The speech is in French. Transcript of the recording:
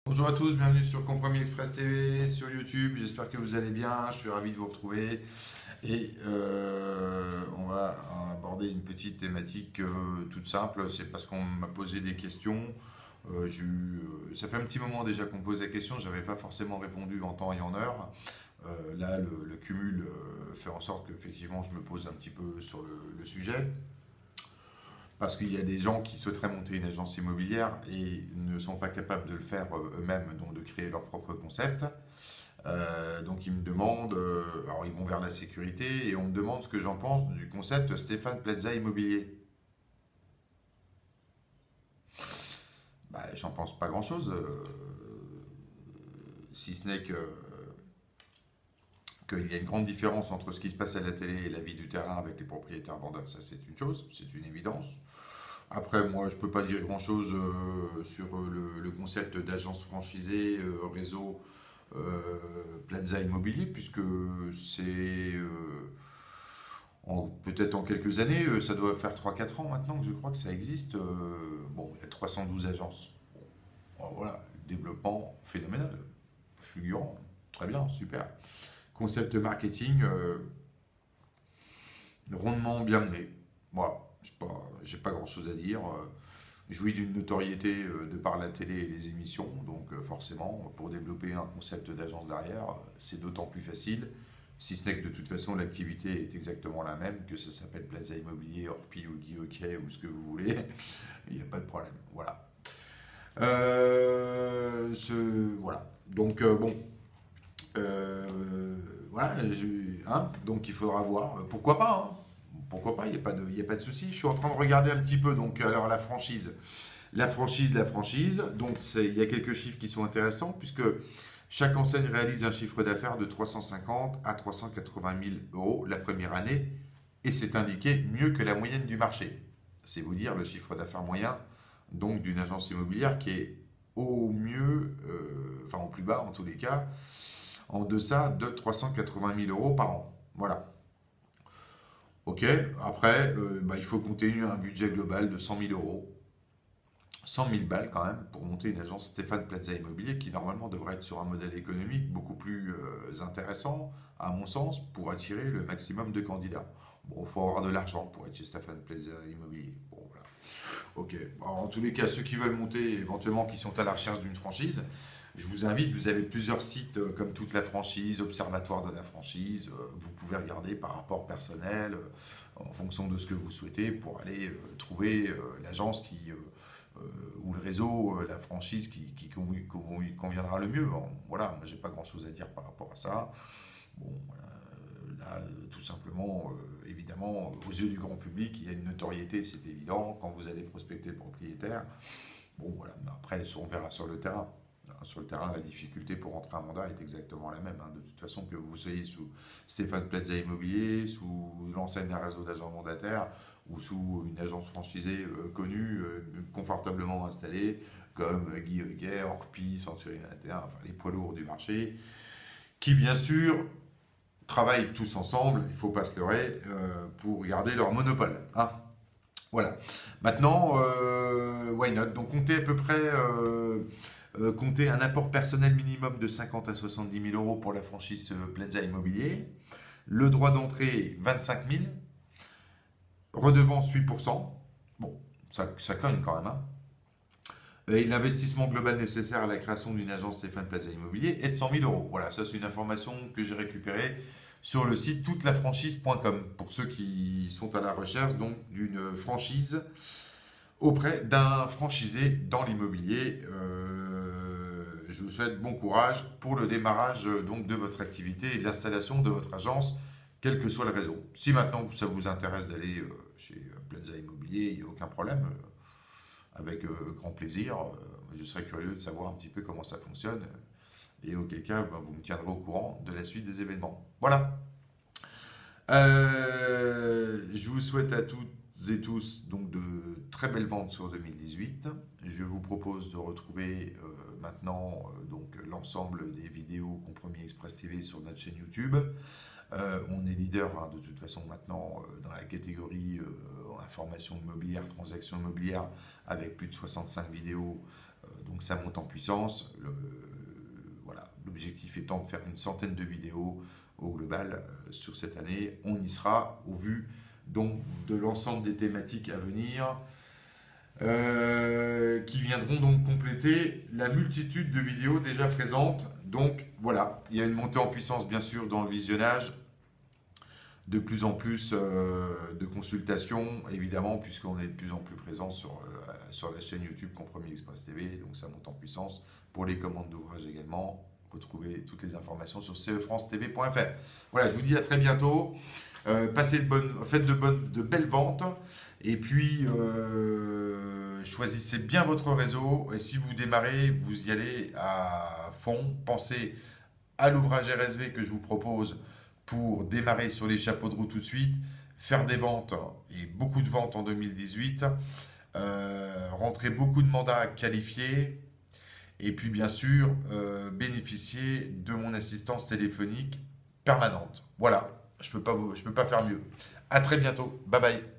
Bonjour à tous, bienvenue sur Compromis Express TV, sur YouTube. J'espère que vous allez bien. Je suis ravi de vous retrouver. Et on va aborder une petite thématique toute simple. C'est parce qu'on m'a posé des questions. Ça fait un petit moment déjà qu'on me pose la question. Je n'avais pas forcément répondu en temps et en heure. Là, le cumul fait en sorte qu'effectivement, je me pose un petit peu sur le sujet. Parce qu'il y a des gens qui souhaiteraient monter une agence immobilière et ne sont pas capables de le faire eux-mêmes, donc de créer leur propre concept. Donc ils me demandent, alors ils vont vers la sécurité et on me demande ce que j'en pense du concept Stéphane Plaza Immobilier. Bah, j'en pense pas grand-chose, si ce n'est qu'il y a une grande différence entre ce qui se passe à la télé et la vie du terrain avec les propriétaires vendeurs. Ça, c'est une chose, c'est une évidence. Après, moi, je ne peux pas dire grand-chose sur le concept d'agence franchisée, réseau Plaza Immobilier, puisque c'est peut-être en quelques années, ça doit faire 3 4 ans maintenant que je crois que ça existe. Bon, il y a 312 agences. Bon, voilà, développement phénoménal, fulgurant, très bien, super. Concept marketing rondement bien mené. Voilà, j'ai pas grand-chose à dire. Jouit d'une notoriété de par la télé et les émissions, donc forcément, pour développer un concept d'agence derrière, c'est d'autant plus facile, si ce n'est que de toute façon l'activité est exactement la même, que ça s'appelle Plaza Immobilier, Orpi ou Guy Hockey ou ce que vous voulez, il n'y a pas de problème. Voilà. Voilà. Donc bon, voilà, donc il faudra voir. Pourquoi pas, hein. Pourquoi pas, il y a pas de souci. Je suis en train de regarder un petit peu, donc, alors la franchise. La franchise. Donc, il y a quelques chiffres qui sont intéressants, puisque chaque enseigne réalise un chiffre d'affaires de 350 à 380 000 euros la première année, et c'est indiqué mieux que la moyenne du marché. C'est vous dire le chiffre d'affaires moyen, donc d'une agence immobilière qui est au mieux, enfin au plus bas en tous les cas, en deçà de 380 000 euros par an. Voilà. Ok, après, bah, il faut compter un budget global de 100 000 euros. 100 000 balles quand même pour monter une agence Stéphane Plaza Immobilier qui normalement devrait être sur un modèle économique beaucoup plus intéressant, à mon sens, pour attirer le maximum de candidats. Bon, il faut avoir de l'argent pour être chez Stéphane Plaza Immobilier. Bon, voilà. Ok. Alors, en tous les cas, ceux qui veulent monter, éventuellement qui sont à la recherche d'une franchise, je vous invite, vous avez plusieurs sites comme toute la franchise, Observatoire de la franchise, vous pouvez regarder par rapport personnel, en fonction de ce que vous souhaitez, pour aller trouver l'agence ou le réseau, la franchise qui vous conviendra le mieux. Bon, voilà, moi j'ai pas grand-chose à dire par rapport à ça. Bon, là, tout simplement, évidemment, aux yeux du grand public, il y a une notoriété, c'est évident, quand vous allez prospecter le propriétaire. Bon, voilà, mais après, on verra sur le terrain. Sur le terrain, la difficulté pour entrer un mandat est exactement la même, hein. De toute façon, que vous soyez sous Stéphane Plaza Immobilier, sous l'enseigne d'un réseau d'agents mandataires ou sous une agence franchisée connue, confortablement installée, comme Guy Heguer, Orpi, Century 21, enfin les poids lourds du marché, qui bien sûr travaillent tous ensemble, il ne faut pas se leurrer, pour garder leur monopole, hein. Voilà. Maintenant, why not? Donc comptez à peu près, comptez un apport personnel minimum de 50 à 70 000 euros pour la franchise Plaza Immobilier. Le droit d'entrée 25 000. Redevance 8%. Bon, ça cogne quand même, hein. Et l'investissement global nécessaire à la création d'une agence Stéphane Plaza Immobilier est de 100 000 euros. Voilà, ça c'est une information que j'ai récupérée sur le site toutelafranchise.com pour ceux qui sont à la recherche donc d'une franchise auprès d'un franchisé dans l'immobilier. Je vous souhaite bon courage pour le démarrage donc de votre activité et de l'installation de votre agence, quel que soit le réseau. Si maintenant ça vous intéresse d'aller chez Plaza Immobilier, il n'y a aucun problème, avec grand plaisir. Je serais curieux de savoir un petit peu comment ça fonctionne. Et auquel cas, ben, vous me tiendrez au courant de la suite des événements. Voilà. Je vous souhaite à toutes et tous donc de très belles ventes sur 2018. Je vous propose de retrouver maintenant donc l'ensemble des vidéos Compromis Express TV sur notre chaîne YouTube. On est leader, hein, de toute façon maintenant dans la catégorie information immobilière, transactions immobilières avec plus de 65 vidéos. Donc ça monte en puissance. l'objectif étant de faire une centaine de vidéos au global sur cette année. On y sera au vu donc de l'ensemble des thématiques à venir qui viendront donc compléter la multitude de vidéos déjà présentes. Donc voilà, il y a une montée en puissance bien sûr dans le visionnage, de plus en plus de consultations évidemment, puisqu'on est de plus en plus présent sur la chaîne YouTube Compromis Express TV, donc ça monte en puissance. Pour les commandes d'ouvrages également, retrouvez toutes les informations sur cefrancetv.fr. Voilà, je vous dis à très bientôt. Faites de belles ventes. Et puis, choisissez bien votre réseau. Et si vous démarrez, vous y allez à fond. Pensez à l'ouvrage RSV que je vous propose pour démarrer sur les chapeaux de roue tout de suite. Faire des ventes, et beaucoup de ventes en 2018. Rentrer beaucoup de mandats qualifiés. Et puis, bien sûr, bénéficier de mon assistance téléphonique permanente. Voilà, je peux pas faire mieux. À très bientôt. Bye bye.